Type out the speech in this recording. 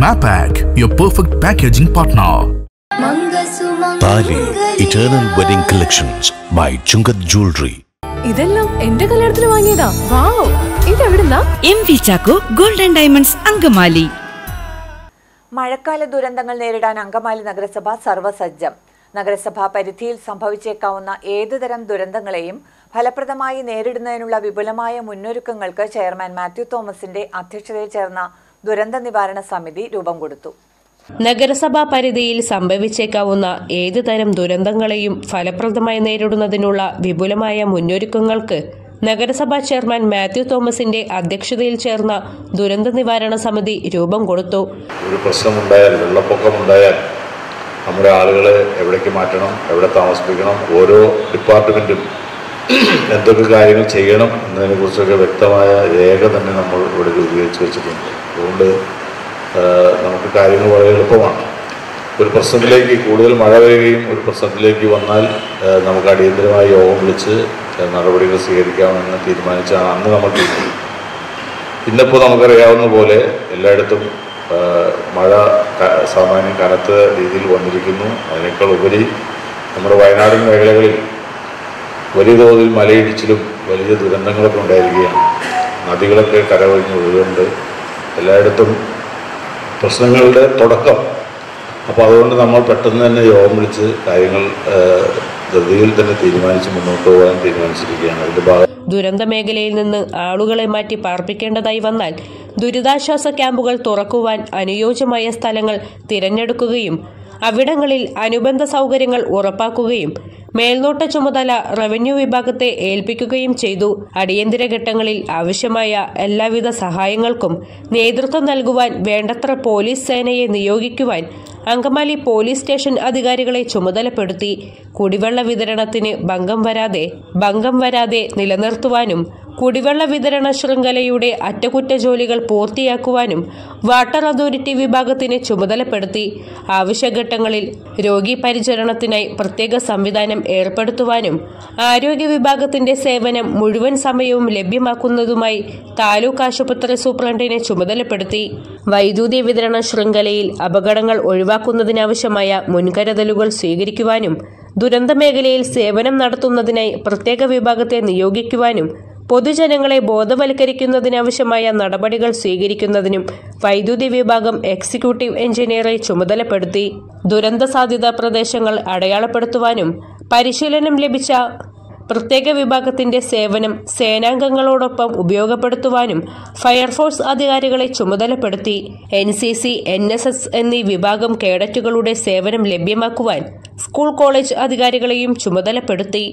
Mapac, your perfect packaging partner. Tali Eternal Wedding Collections by Chungat Jewelry. ഇതെല്ലാം എന്റെ കല്യാണത്തിന് വാങ്ങിയതാ. വാവ്, ഇതെവിടുന്നാ? MV Chaco Gold and Diamonds Angamaly. മഴക്കാല ദുരന്തങ്ങൾ നേരിടാൻ അങ്കമാലി നഗരസഭ സർവ്വസജ്ജം. നഗരസഭാ പരിധിയിൽ സംഭവിച്ചേക്കാവുന്ന ഏതുതരം ദുരന്തങ്ങളെയും ഫലപ്രദമായി നേരിടുന്നതിനുള്ള വിപുലമായ മുന്നൊരുക്കങ്ങൾക്ക് ചെയർമാൻ മാത്യു തോമസിന്റെ അധ്യക്ഷതയിൽ ചേർന്ന ദുരന്ത നിവാരണ സമിതി രൂപം കൊടുത്തു. നഗരസഭാ പരിധിയിൽ സംഭവിച്ചേക്കാവുന്ന ഏതുതരം ദുരന്തങ്ങളെയും ഫലപ്രദമായി നേരിടുന്നതിനുള്ള വിപുലമായ മുന്നൊരുക്കങ്ങൾക്ക് നഗരസഭാ ചെയർമാൻ മാത്യു തോമസിന്റെ അധ്യക്ഷതയിൽ ചേർന്ന ദുരന്ത നിവാരണ സമിതി രൂപം കൊടുത്തു. ഒരു പ്രശ്നമുണ്ടായാൽ, വെള്ളപ്പൊക്കമുണ്ടായാൽ നമ്മുടെ ആളുകളെ എവിടേക്ക് മാറ്റണം, എവിടെ താമസിപ്പിക്കണം, ഓരോ ഡിപ്പാർട്ട്മെൻറ്റും എന്തൊക്കെ കാര്യങ്ങൾ ചെയ്യണം എന്നതിനെക്കുറിച്ചൊക്കെ വ്യക്തമായ രേഖ തന്നെ നമ്മൾ ഇവിടെ രൂപീകരിച്ച് വെച്ചിട്ടുണ്ട്. അതുകൊണ്ട് നമുക്ക് കാര്യങ്ങൾ വളരെ എളുപ്പമാണ്. ഒരു പ്രശ്നത്തിലേക്ക് കൂടുതൽ മഴ വരികയും ഒരു പ്രശ്നത്തിലേക്ക് വന്നാൽ നമുക്ക് അടിയന്തരമായി യോഗം വിളിച്ച് നടപടികൾ സ്വീകരിക്കാമെന്ന് തീരുമാനിച്ചാണ് അന്ന് നമ്മൾ തീരുമാനിച്ചത്. ഇന്നിപ്പോൾ നമുക്കറിയാവുന്ന പോലെ എല്ലായിടത്തും മഴ സാമാന്യം കനത്ത രീതിയിൽ വന്നിരിക്കുന്നു. അതിനേക്കാൾ ഉപരി നമ്മുടെ വയനാടൻ മേഖലകളിൽ വലിയ തോതിൽ മലയിടിച്ചിലും വലിയ ദുരന്തങ്ങളൊക്കെ ഉണ്ടായിരിക്കുകയാണ്. നദികളൊക്കെ കരകവിഞ്ഞ് ഒഴുകുന്നുണ്ട്. എല്ലായിടത്തും പ്രശ്നങ്ങളുടെ തുടക്കം. അപ്പോൾ അതുകൊണ്ട് നമ്മൾ പെട്ടെന്ന് തന്നെ യോഗം വിളിച്ച് കാര്യങ്ങൾ ധൃതിയിൽ തന്നെ തീരുമാനിച്ച് മുന്നോട്ട് പോകാൻ തീരുമാനിച്ചിരിക്കുകയാണ്. അതിൻ്റെ ഭാഗം ദുരന്ത മേഖലയിൽ നിന്ന് ആളുകളെ മാറ്റി പാർപ്പിക്കേണ്ടതായി വന്നാൽ ദുരിതാശ്വാസ ക്യാമ്പുകൾ തുറക്കുവാൻ അനുയോജ്യമായ സ്ഥലങ്ങൾ തിരഞ്ഞെടുക്കുകയും അവിടങ്ങളിൽ അനുബന്ധ സൗകര്യങ്ങൾ ഉറപ്പാക്കുകയും മേൽനോട്ട ചുമതല റവന്യൂ വിഭാഗത്തെ ഏൽപ്പിക്കുകയും ചെയ്തു. അടിയന്തര ഘട്ടങ്ങളിൽ ആവശ്യമായ എല്ലാവിധ സഹായങ്ങൾക്കും നേതൃത്വം നൽകുവാൻ വേണ്ടത്ര പോലീസ് സേനയെ നിയോഗിക്കുവാൻ അങ്കമാലി പോലീസ് സ്റ്റേഷൻ അധികാരികളെ ചുമതലപ്പെടുത്തി. കുടിവെള്ള വിതരണത്തിന് ഭംഗം വരാതെ നിലനിർത്തുവാനും കുടിവെള്ള വിതരണ ശൃംഖലയുടെ അറ്റകുറ്റജോലികൾ പൂർത്തിയാക്കുവാനും വാട്ടർ അതോറിറ്റി വിഭാഗത്തിന് ചുമതലപ്പെടുത്തി. ആവശ്യഘട്ടങ്ങളിൽ രോഗി പരിചരണത്തിനായി പ്രത്യേക സംവിധാനം ഏർപ്പെടുത്തുവാനും ആരോഗ്യ വിഭാഗത്തിന്റെ സേവനം മുഴുവൻ സമയവും ലഭ്യമാക്കുന്നതുമായി താലൂക്ക് ആശുപത്രി സൂപ്രണ്ടിനെ ചുമതലപ്പെടുത്തി. വൈദ്യുതി വിതരണ ശൃംഖലയിൽ അപകടങ്ങൾ ഒഴിവാക്കുന്നതിനാവശ്യമായ മുൻകരുതലുകൾ സ്വീകരിക്കുവാനും ദുരന്ത മേഖലയിൽ സേവനം നടത്തുന്നതിനായി പ്രത്യേക വിഭാഗത്തെ നിയോഗിക്കുവാനും പൊതുജനങ്ങളെ ബോധവൽക്കരിക്കുന്നതിനാവശ്യമായ നടപടികൾ സ്വീകരിക്കുന്നതിനും വൈദ്യുതി വിഭാഗം എക്സിക്യൂട്ടീവ് എഞ്ചിനീയറെ ചുമതലപ്പെടുത്തി. ദുരന്ത സാധ്യതാ പ്രദേശങ്ങൾ അടയാളപ്പെടുത്തുവാനും പരിശീലനം ലഭിച്ച പ്രത്യേക വിഭാഗത്തിന്റെ സേവനം സേനാംഗങ്ങളോടൊപ്പം ഉപയോഗപ്പെടുത്തുവാനും ഫയർഫോഴ്സ് അധികാരികളെ ചുമതലപ്പെടുത്തി. NCC, NSS എന്നീ വിഭാഗം കേഡറ്റുകളുടെ സേവനം ലഭ്യമാക്കുവാൻ സ്കൂൾ കോളേജ് അധികാരികളെയും ചുമതലപ്പെടുത്തി.